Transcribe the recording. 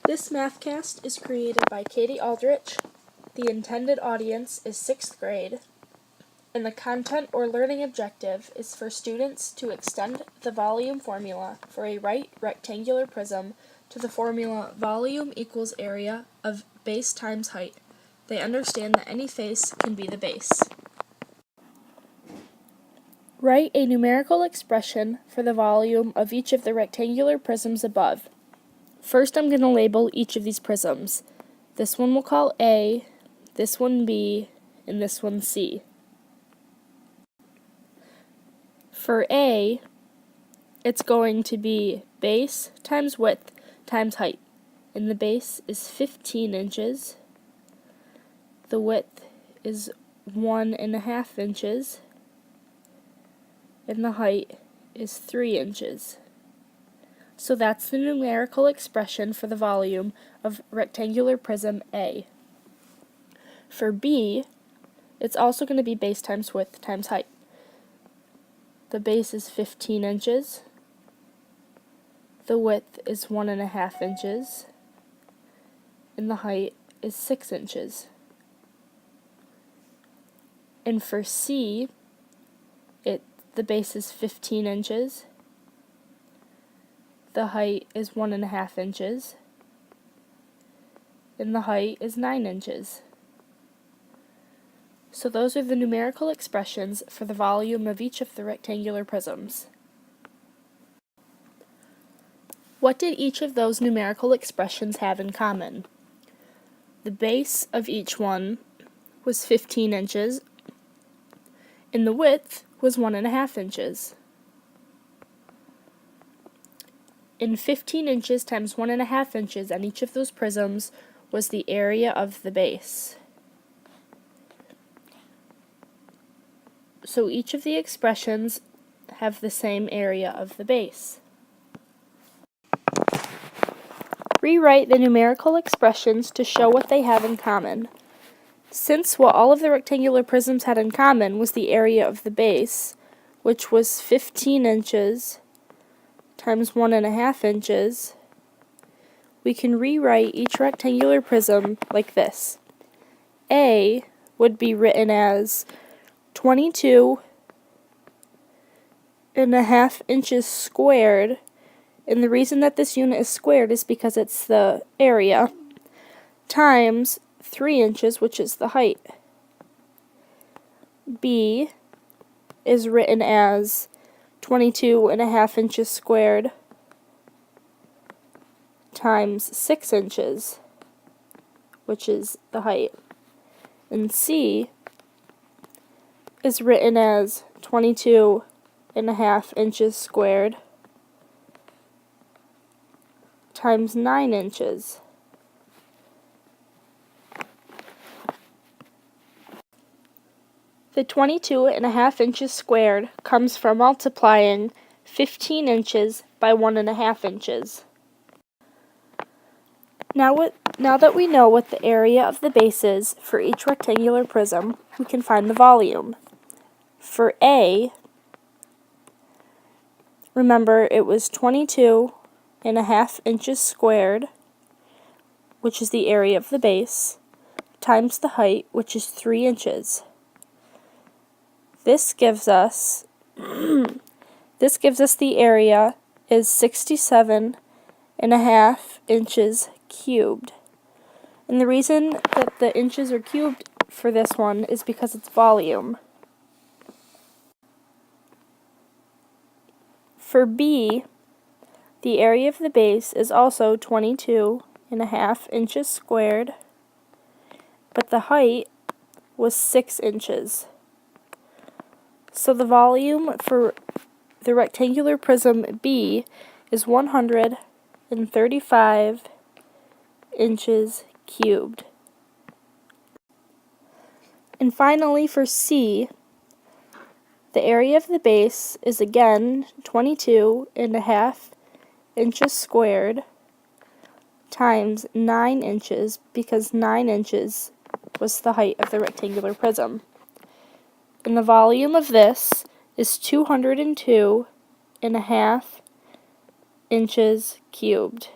This Mathcast is created by Katie Aldrich. The intended audience is 6th grade, and the content or learning objective is for students to extend the volume formula for a right rectangular prism to the formula volume equals area of base times height. They understand that any face can be the base. Write a numerical expression for the volume of each of the rectangular prisms above. First, I'm going to label each of these prisms. This one we'll call A, this one B, and this one C. For A, it's going to be base times width times height. And the base is 15 inches. The width is 1.5 inches. And the height is 3 inches. So that's the numerical expression for the volume of rectangular prism A. For B, it's also going to be base times width times height. The base is 15 inches. The width is 1.5 inches. And the height is 6 inches. And for C, the base is 15 inches. The height is 1.5 inches, and the height is 9 inches. So those are the numerical expressions for the volume of each of the rectangular prisms. What did each of those numerical expressions have in common? The base of each one was 15 inches, and the width was 1.5 inches. And 15 inches times 1.5 inches on each of those prisms was the area of the base. So each of the expressions have the same area of the base. Rewrite the numerical expressions to show what they have in common. Since what all of the rectangular prisms had in common was the area of the base, which was 15 inches times 1.5 inches, we can rewrite each rectangular prism like this. A would be written as 22.5 inches squared, and the reason that this unit is squared is because it's the area, times 3 inches, which is the height. B is written as 22.5 inches squared times 6 inches, which is the height. And C is written as 22.5 inches squared times 9 inches. The 22.5 inches squared comes from multiplying 15 inches by 1.5 inches. Now that we know what the area of the base is for each rectangular prism, we can find the volume. For A, remember it was 22.5 inches squared, which is the area of the base, times the height, which is 3 inches. This gives us the area is 67.5 inches cubed. And the reason that the inches are cubed for this one is because it's volume. For B, the area of the base is also 22.5 inches squared, but the height was 6 inches. So the volume for the rectangular prism B is 135 inches cubed. And finally for C, the area of the base is again 22.5 inches squared times 9 inches, because 9 inches was the height of the rectangular prism. And the volume of this is 202.5 inches cubed.